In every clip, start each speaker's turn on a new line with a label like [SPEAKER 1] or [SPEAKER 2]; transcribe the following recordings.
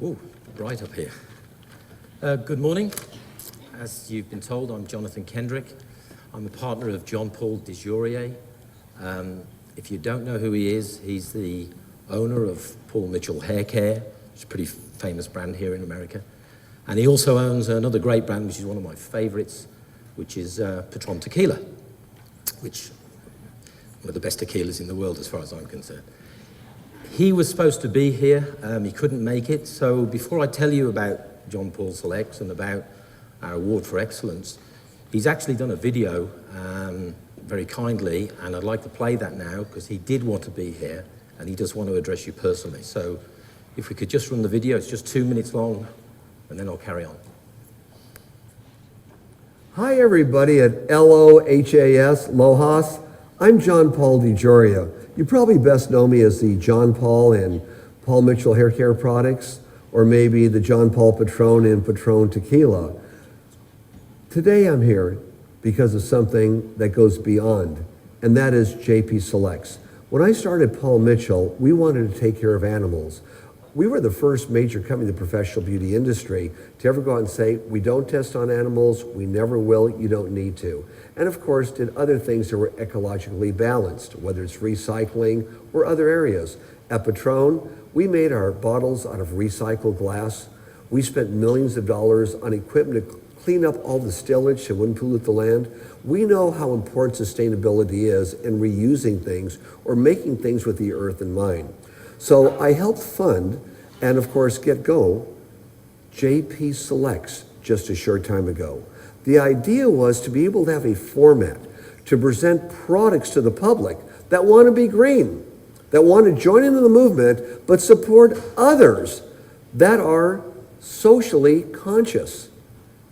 [SPEAKER 1] Ooh, bright up here. Good morning. As you've been told, I'm Jonathan Kendrick. I'm a partner of Jean-Paul Dujorier. If you don't know who he is, he's the owner of Paul Mitchell Hair Care, which is a pretty famous brand here in America. And he also owns another great brand, which is one of my favorites, which is Patron Tequila, which one of the best tequilas in the world as far as I'm concerned. He was supposed to be here, he couldn't make it, so before I tell you about Jean-Paul Selects and about our award for excellence, he's actually done a video very kindly, and I'd like to play that now because he did want to be here and he does want to address you personally. So if we could just run the video, it's just 2 minutes long, and then I'll carry on.
[SPEAKER 2] Hi everybody at LOHAS. I'm Jean-Paul Dujorier. You probably best know me as the John Paul in Paul Mitchell Hair Care Products, or maybe the John Paul Patron in Patron Tequila. Today I'm here because of something that goes beyond, and that is JP Selects. When I started Paul Mitchell, we wanted to take care of animals. We were the first major company in the professional beauty industry to ever go out and say, we don't test on animals, we never will, you don't need to. And of course, did other things that were ecologically balanced, whether it's recycling or other areas. At Patron, we made our bottles out of recycled glass. We spent millions of dollars on equipment to clean up all the stillage so it wouldn't pollute the land. We know how important sustainability is in reusing things or making things with the earth in mind. So I helped fund and of course get go JP Selects just a short time ago. The idea was to be able to have a format to present products to the public that want to be green, that want to join into the movement, but support others that are socially conscious.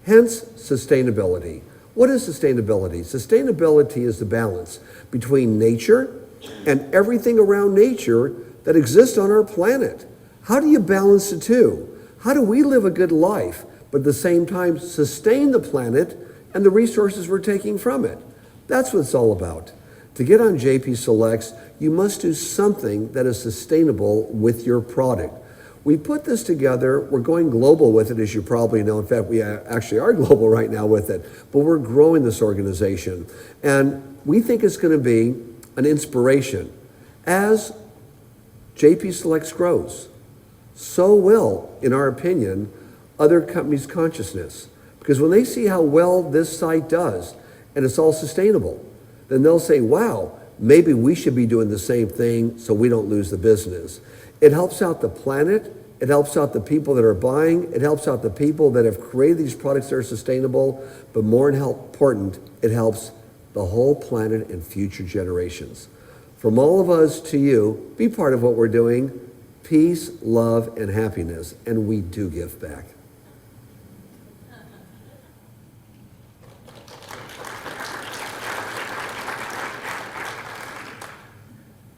[SPEAKER 2] Hence, sustainability. What is sustainability? Sustainability is the balance between nature and everything around nature that exists on our planet. How do you balance the two? How do we live a good life, but at the same time sustain the planet and the resources we're taking from it? That's what it's all about. To get on JP Selects, you must do something that is sustainable with your product. We put this together, we're going global with it, as you probably know. In fact, we actually are global right now with it, but we're growing this organization. And we think it's going to be an inspiration. As JP Selects grows, so will, in our opinion, other companies' consciousness. Because when they see how well this site does, and it's all sustainable, then they'll say, wow, maybe we should be doing the same thing so we don't lose the business. It helps out the planet, it helps out the people that are buying, it helps out the people that have created these products that are sustainable, but more important, it helps the whole planet and future generations. From all of us to you, be part of what we're doing. Peace, love, and happiness, and we do give back.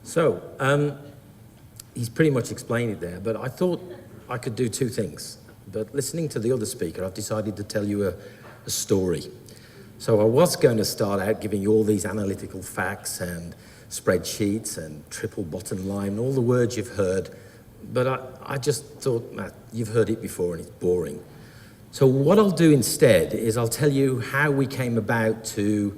[SPEAKER 1] So, he's pretty much explained it there, but I thought I could do two things. But listening to the other speaker, I've decided to tell you a story. So I was going to start out giving you all these analytical facts and spreadsheets and triple bottom line, and all the words you've heard, but I just thought, Matt, you've heard it before and it's boring. So what I'll do instead is I'll tell you how we came about to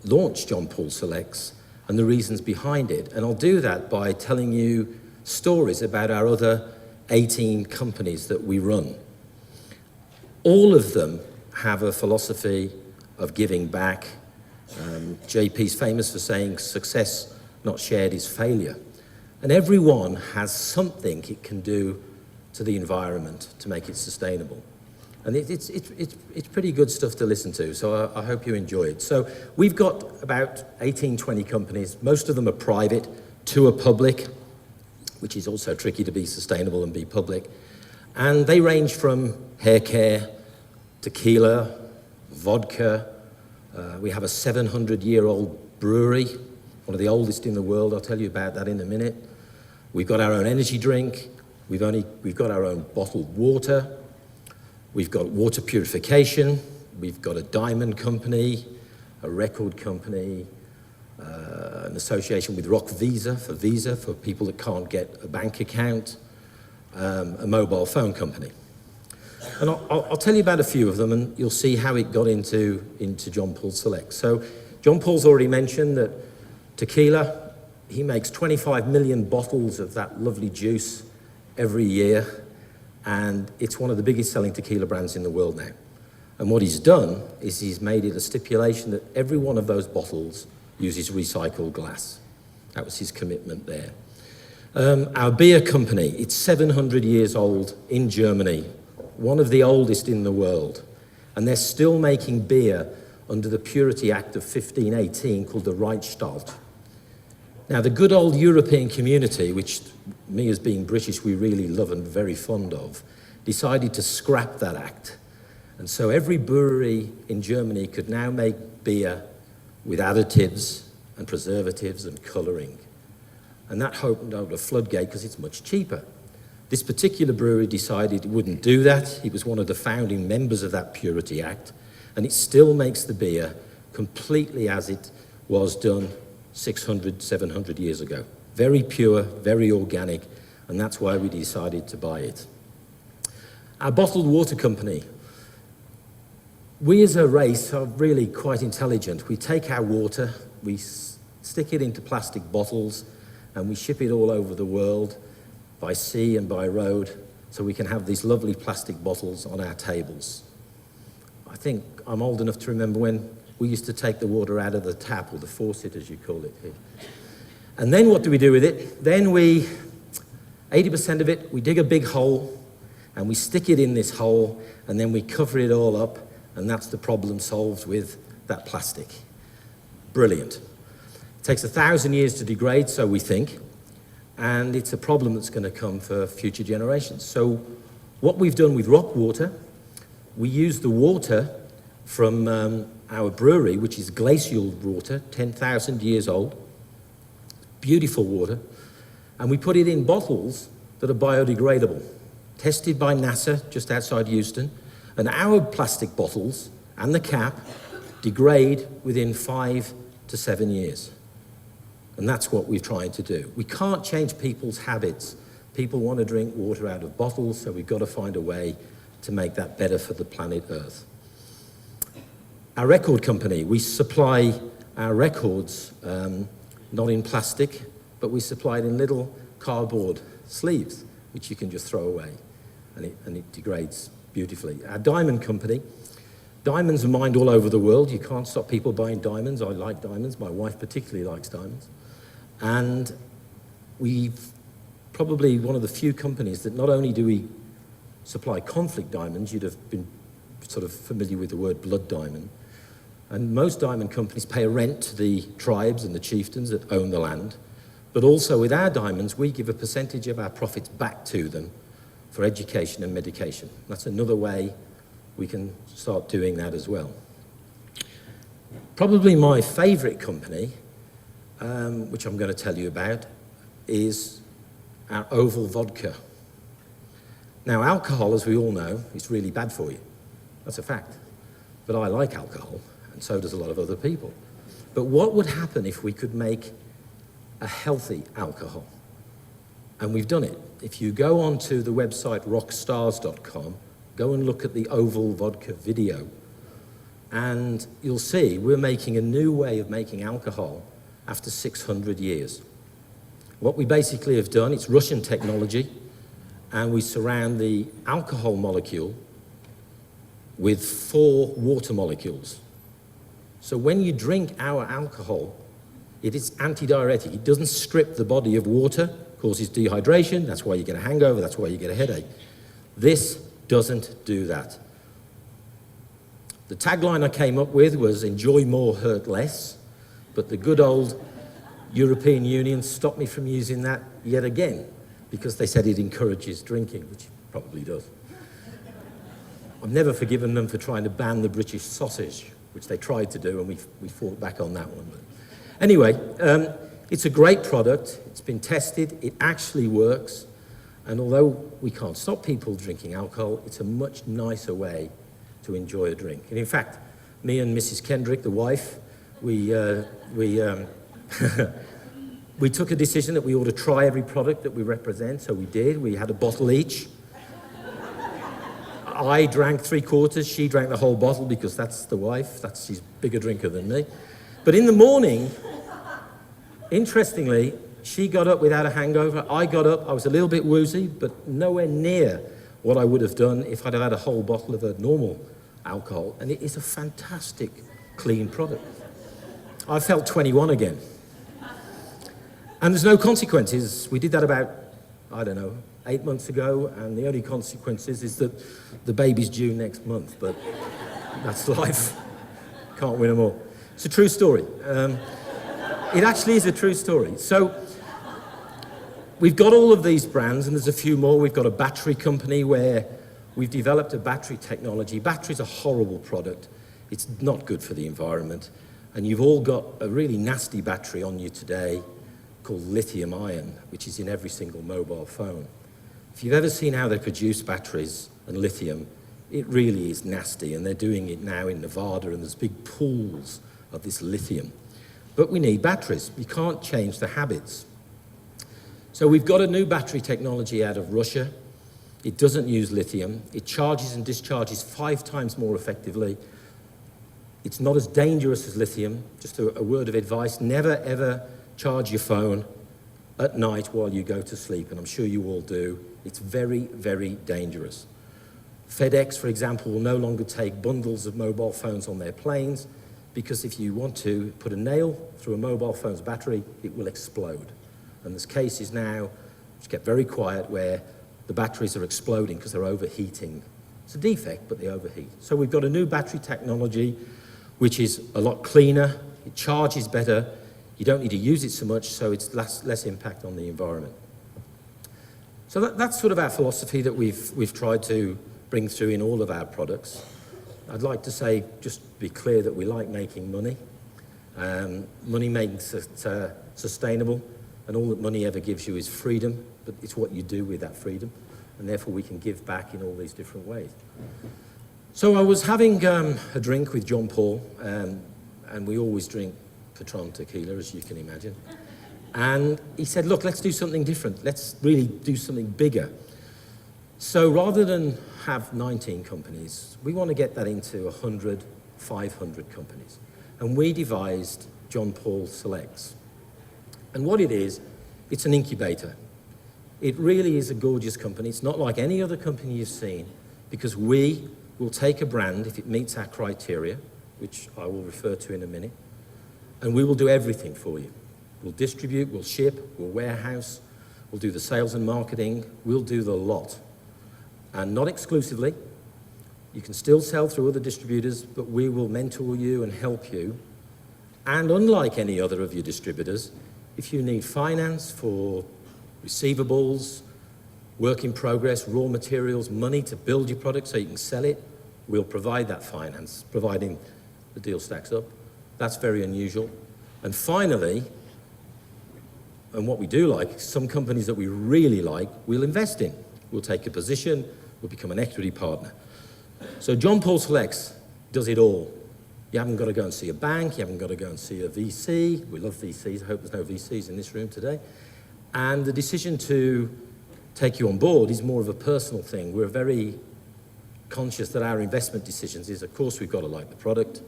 [SPEAKER 1] launch Jean-Paul Selects and the reasons behind it. And I'll do that by telling you stories about our other 18 companies that we run. All of them have a philosophy of giving back. JP's famous for saying success not shared is failure. And everyone has something it can do to the environment to make it sustainable. And it's pretty good stuff to listen to, so I hope you enjoy it. So we've got about 18, 20 companies. Most of them are private, 2 are public, which is also tricky to be sustainable and be public. And they range from hair care, tequila, vodka. We have a 700-year-old brewery, one of the oldest in the world. I'll tell you about that in a minute. We've got our own energy drink. We've got our own bottled water. We've got water purification. We've got a diamond company, a record company, an association with Rock Visa for people that can't get a bank account. a mobile phone company. And I'll tell you about a few of them, and you'll see how it got into John Paul Select. So John Paul's already mentioned that tequila, he makes 25 million bottles of that lovely juice every year, and it's one of the biggest selling tequila brands in the world now. And what he's done is he's made it a stipulation that every one of those bottles uses recycled glass. That was his commitment there. Our beer company, it's 700 years old in Germany, one of the oldest in the world. And they're still making beer under the Purity Act of 1518 called the Reichsstadt. Now, the good old European community, which me as being British, we really love and very fond of, decided to scrap that act. And so every brewery in Germany could now make beer with additives and preservatives and colouring. And that opened up a floodgate because it's much cheaper. This particular brewery decided it wouldn't do that. It was one of the founding members of that Purity Act, and it still makes the beer completely as it was done 600, 700 years ago. Very pure, very organic, and that's why we decided to buy it. Our bottled water company. We as a race are really quite intelligent. We take our water, we stick it into plastic bottles, and we ship it all over the world by sea and by road, so we can have these lovely plastic bottles on our tables. I think I'm old enough to remember when we used to take the water out of the tap, or the faucet as you call it here. And then what do we do with it? Then 80% of it, we dig a big hole, and we stick it in this hole, and then we cover it all up, and that's the problem solved with that plastic. Brilliant. It takes 1,000 years to degrade, so we think, and it's a problem that's going to come for future generations. So what we've done with rock water, we use the water from our brewery, which is glacial water, 10,000 years old, beautiful water, and we put it in bottles that are biodegradable, tested by NASA just outside Houston, and our plastic bottles and the cap degrade within 5 to 7 years. And that's what we're trying to do. We can't change people's habits. People want to drink water out of bottles, so we've got to find a way to make that better for the planet Earth. Our record company, we supply our records not in plastic, but we supply it in little cardboard sleeves, which you can just throw away, and it degrades beautifully. Our diamond company, diamonds are mined all over the world. You can't stop people buying diamonds. I like diamonds. My wife particularly likes diamonds. And we've probably one of the few companies that not only do we supply conflict diamonds, you'd have been sort of familiar with the word blood diamond, and most diamond companies pay a rent to the tribes and the chieftains that own the land, but also with our diamonds, we give a percentage of our profits back to them for education and medication. That's another way we can start doing that as well. Probably my favorite company, which I'm going to tell you about, is our Oval vodka. Now, alcohol, as we all know, is really bad for you. That's a fact. But I like alcohol, and so does a lot of other people. But what would happen if we could make a healthy alcohol? And we've done it. If you go onto the website rockstars.com, go and look at the Oval vodka video, and you'll see we're making a new way of making alcohol after 600 years. What we basically have done, it's Russian technology, and we surround the alcohol molecule with 4 water molecules. So when you drink our alcohol, it is antidiuretic. It doesn't strip the body of water, causes dehydration, that's why you get a hangover, that's why you get a headache. This doesn't do that. The tagline I came up with was enjoy more, hurt less, but the good old European Union stopped me from using that yet again because they said it encourages drinking, which it probably does. I've never forgiven them for trying to ban the British sausage, which they tried to do, and we fought back on that one. But anyway, it's a great product. It's been tested. It actually works. And although we can't stop people drinking alcohol, it's a much nicer way to enjoy a drink. And in fact, me and Mrs. Kendrick, the wife, we We took a decision that we ought to try every product that we represent, so we did. We had a bottle each. I drank 3/4, she drank the whole bottle because that's the wife, she's a bigger drinker than me. But in the morning, interestingly, she got up without a hangover. I got up, I was a little bit woozy, but nowhere near what I would have done if I'd have had a whole bottle of a normal alcohol. And it is a fantastic, clean product. I felt 21 again. And there's no consequences. We did that about, I don't know, 8 months ago, and the only consequences is that the baby's due next month, but that's life. Can't win them all. It's a true story. It actually is a true story. So we've got all of these brands, and there's a few more. We've got a battery company where we've developed a battery technology. Battery's a horrible product. It's not good for the environment. And you've all got a really nasty battery on you today called lithium ion, which is in every single mobile phone. If you've ever seen how they produce batteries and lithium, it really is nasty, and they're doing it now in Nevada, and there's big pools of this lithium. But we need batteries. We can't change the habits. So we've got a new battery technology out of Russia. It doesn't use lithium. It charges and discharges 5 times more effectively. It's not as dangerous as lithium. Just a word of advice, never ever charge your phone at night while you go to sleep, and I'm sure you all do. It's very, very dangerous. FedEx, for example, will no longer take bundles of mobile phones on their planes, because if you want to put a nail through a mobile phone's battery, it will explode. And there's cases now, which get very quiet, where the batteries are exploding because they're overheating. It's a defect, but they overheat. So we've got a new battery technology, which is a lot cleaner, it charges better, you don't need to use it so much, so it's less impact on the environment. So that's sort of our philosophy that we've tried to bring through in all of our products. I'd like to say, just be clear, that we like making money. Money makes it sustainable, and all that money ever gives you is freedom, but it's what you do with that freedom, and therefore we can give back in all these different ways. So I was having a drink with John Paul, and we always drink Patron tequila, as you can imagine. And he said, look, let's do something different. Let's really do something bigger. So rather than have 19 companies, we want to get that into 100, 500 companies. And we devised John Paul Selects. And what it is, it's an incubator. It really is a gorgeous company. It's not like any other company you've seen, because we will take a brand if it meets our criteria, which I will refer to in a minute, and we will do everything for you. We'll distribute, we'll ship, we'll warehouse, we'll do the sales and marketing, we'll do the lot. And not exclusively. You can still sell through other distributors, but we will mentor you and help you. And unlike any other of your distributors, if you need finance for receivables, work in progress, raw materials, money to build your product so you can sell it, we'll provide that finance, providing the deal stacks up. That's very unusual. And finally, and what we do like, some companies that we really like, we'll invest in. We'll take a position, we'll become an equity partner. So John Paul Selects does it all. You haven't got to go and see a bank, you haven't got to go and see a VC. We love VCs, I hope there's no VCs in this room today. And the decision to take you on board is more of a personal thing. We're very conscious that our investment decisions is, of course, we've got to like the product,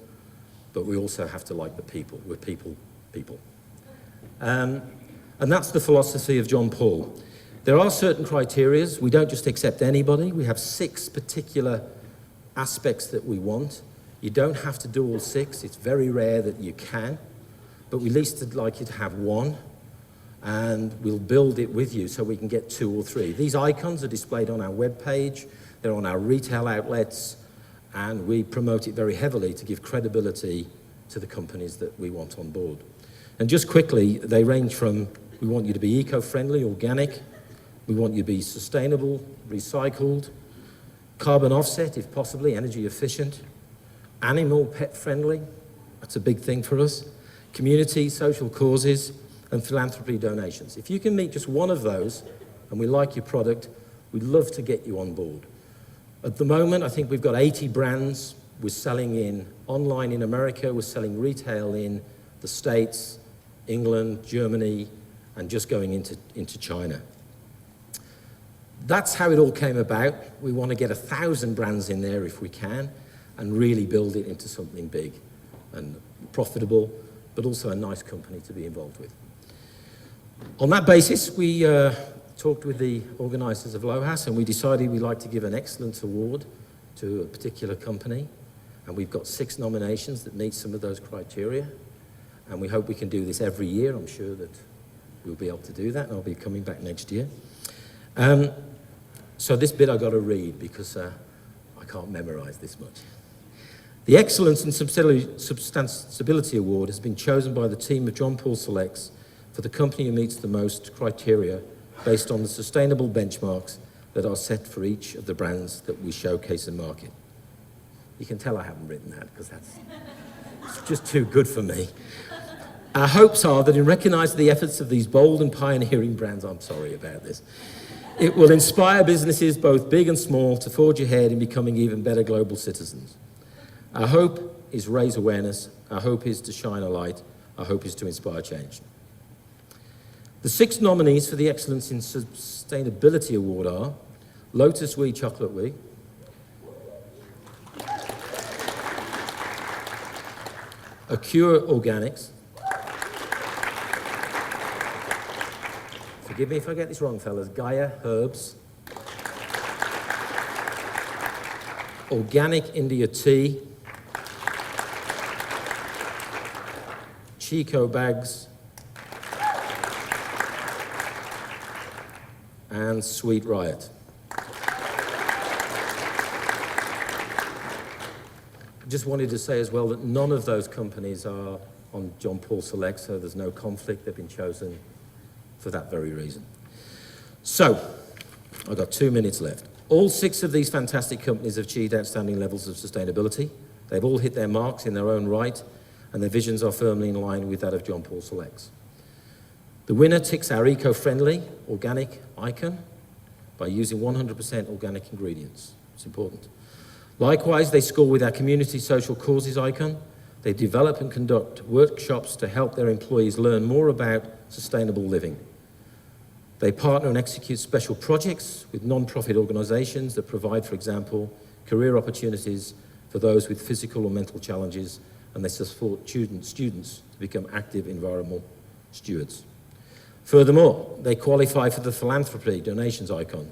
[SPEAKER 1] but we also have to like the people. We're people. And that's the philosophy of John Paul. There are certain criteria. We don't just accept anybody. We have 6 particular aspects that we want. You don't have to do all 6. It's very rare that you can, but we at least would like you to have 1, and we'll build it with you so we can get 2 or 3. These icons are displayed on our webpage. They're on our retail outlets, and we promote it very heavily to give credibility to the companies that we want on board. And just quickly, they range from, we want you to be eco-friendly, organic, we want you to be sustainable, recycled, carbon offset, if possibly, energy efficient, animal pet friendly, that's a big thing for us, community, social causes, and philanthropy donations. If you can meet just one of those, and we like your product, we'd love to get you on board. At the moment, I think we've got 80 brands. We're selling online in America, we're selling retail in the States, England, Germany, and just going into China. That's how it all came about. We want to get 1,000 brands in there if we can and really build it into something big and profitable, but also a nice company to be involved with. On that basis, we talked with the organisers of LOHAS, and we decided we'd like to give an excellence award to a particular company. And we've got 6 nominations that meet some of those criteria. And we hope we can do this every year. I'm sure that we'll be able to do that, and I'll be coming back next year. So this bit I've got to read because I can't memorize this much. The Excellence in Sustainability Award has been chosen by the team of John Paul Selects for the company who meets the most criteria based on the sustainable benchmarks that are set for each of the brands that we showcase and market. You can tell I haven't written that because it's just too good for me. Our hopes are that in recognising the efforts of these bold and pioneering brands, I'm sorry about this, it will inspire businesses both big and small to forge ahead in becoming even better global citizens. Our hope is raise awareness. Our hope is to shine a light. Our hope is to inspire change. The 6 nominees for the Excellence in Sustainability Award are Lotus We Chocolate We, Acure Organics, forgive me if I get this wrong, fellas, Gaia Herbs, Organic India Tea, Chico Bags, and Sweet Riot. Just wanted to say as well that none of those companies are on John Paul Select, so there's no conflict. They've been chosen for that very reason. So, I've got 2 minutes left. All 6 of these fantastic companies have achieved outstanding levels of sustainability. They've all hit their marks in their own right, and their visions are firmly in line with that of John Paul Selects. The winner ticks our eco-friendly, organic icon by using 100% organic ingredients. It's important. Likewise, they score with our community social causes icon. They develop and conduct workshops to help their employees learn more about sustainable living. They partner and execute special projects with non-profit organizations that provide, for example, career opportunities for those with physical or mental challenges, and they support students to become active environmental stewards. Furthermore, they qualify for the philanthropy donations icon.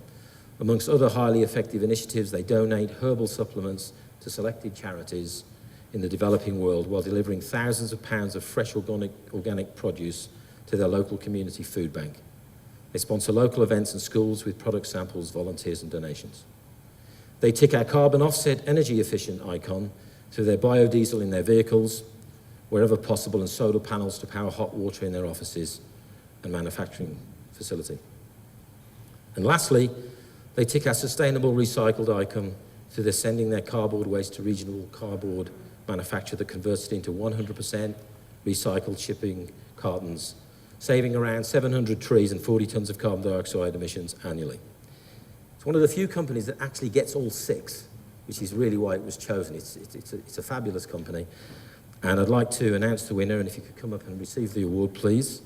[SPEAKER 1] Amongst other highly effective initiatives, they donate herbal supplements to selected charities in the developing world while delivering thousands of pounds of fresh organic produce to their local community food bank. They sponsor local events and schools with product samples, volunteers and donations. They tick our carbon offset energy efficient icon through their biodiesel in their vehicles, wherever possible, and solar panels to power hot water in their offices and manufacturing facility. And lastly, they tick our sustainable recycled icon through their sending their cardboard waste to regional cardboard manufacturer that converts it into 100% recycled shipping cartons, saving around 700 trees and 40 tons of carbon dioxide emissions annually. It's one of the few companies that actually gets all 6, which is really why it was chosen. It's a fabulous company. And I'd like to announce the winner, and if you could come up and receive the award, please.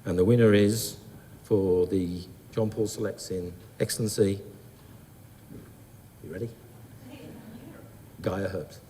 [SPEAKER 1] And the winner is, for the John Paul Selects in Excellency, you ready? Gaia Herbs.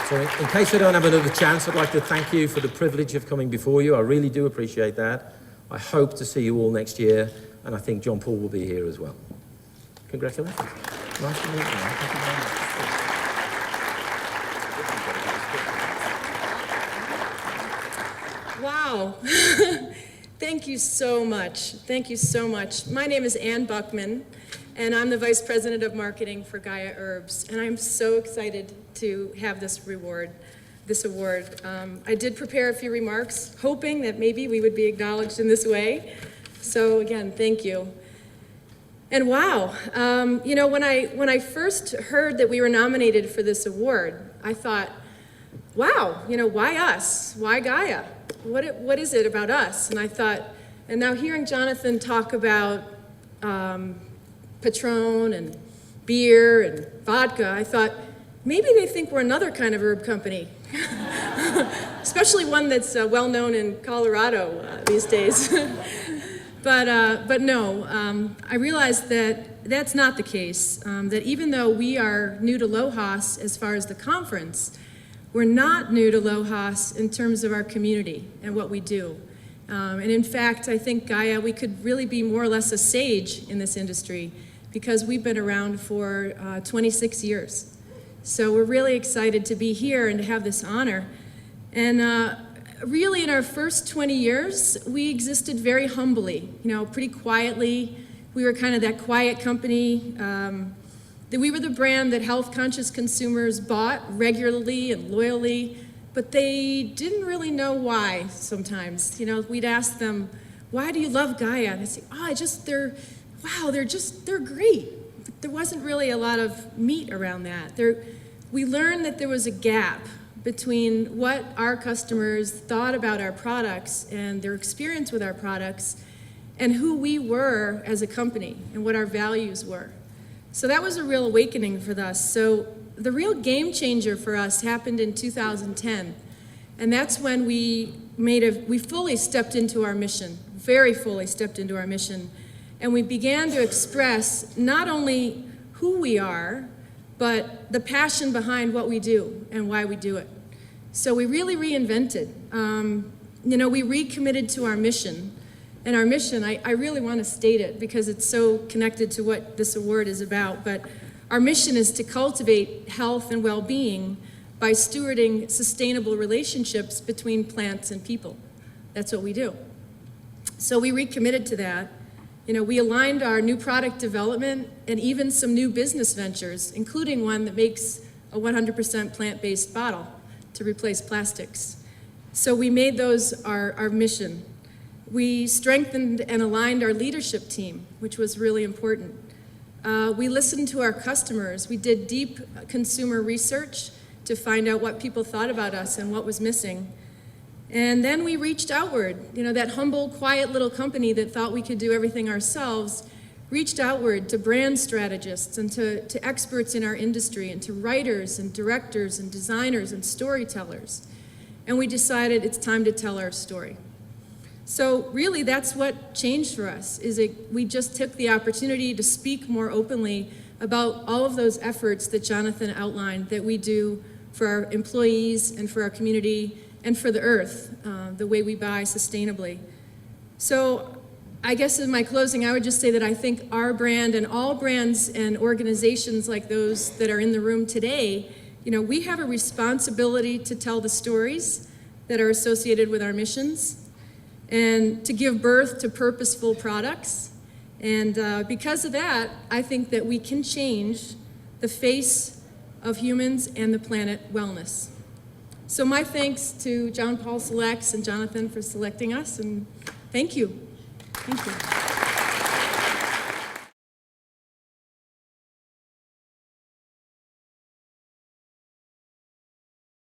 [SPEAKER 1] So in case I don't have another chance, I'd like to thank you for the privilege of coming before you. I really do appreciate that. I hope to see you all next year, and I think John Paul will be here as well. Congratulations. Nice to meet you. Thank you very much.
[SPEAKER 3] Wow. Thank you so much. Thank you so much. My name is Ann Buckman, and I'm the Vice President of Marketing for Gaia Herbs, and I'm so excited to have this award. I did prepare a few remarks, hoping that maybe we would be acknowledged in this way. So again, thank you. And wow, you know, when I first heard that we were nominated for this award, I thought, wow, you know, why us? Why Gaia? What is it about us? And I thought, And now hearing Jonathan talk about Patron and beer and vodka, I thought, maybe they think we're another kind of herb company, especially one that's well-known in Colorado these days. But no, I realized that that's not the case, that even though we are new to LOHAS as far as the conference, we're not new to LOHAS in terms of our community and what we do. And in fact, I think, Gaia, we could really be more or less a sage in this industry because we've been around for 26 years. So we're really excited to be here and to have this honor. And really in our first 20 years, we existed very humbly, pretty quietly. We were kind of that quiet company. That we were the brand that health-conscious consumers bought regularly and loyally, but they didn't really know why sometimes. We'd ask them, why do you love Gaia? And they'd say, they're great. But there wasn't really a lot of meat around that. We learned that there was a gap between what our customers thought about our products and their experience with our products and who we were as a company and what our values were. So that was a real awakening for us. So the real game changer for us happened in 2010. And that's when we fully stepped into our mission, very fully stepped into our mission. And we began to express not only who we are, but the passion behind what we do and why we do it. So we really reinvented. We recommitted to our mission. And our mission, I really want to state it because it's so connected to what this award is about, but our mission is to cultivate health and well-being by stewarding sustainable relationships between plants and people. That's what we do. So we recommitted to that. We aligned our new product development and even some new business ventures, including one that makes a 100% plant-based bottle to replace plastics. So we made those our mission. We strengthened and aligned our leadership team, which was really important. We listened to our customers. We did deep consumer research to find out what people thought about us and what was missing. And then we reached outward. That humble, quiet little company that thought we could do everything ourselves reached outward to brand strategists and to experts in our industry and to writers and directors and designers and storytellers. And we decided it's time to tell our story. So really that's what changed for us, we just took the opportunity to speak more openly about all of those efforts that Jonathan outlined that we do for our employees and for our community and for the earth, the way we buy sustainably. So I guess in my closing, I would just say that I think our brand and all brands and organizations like those that are in the room today, we have a responsibility to tell the stories that are associated with our missions and to give birth to purposeful products. And because of that, I think that we can change the face of humans and the planet wellness. So my thanks to John Paul Selects and Jonathan for selecting us, and thank you. Thank you.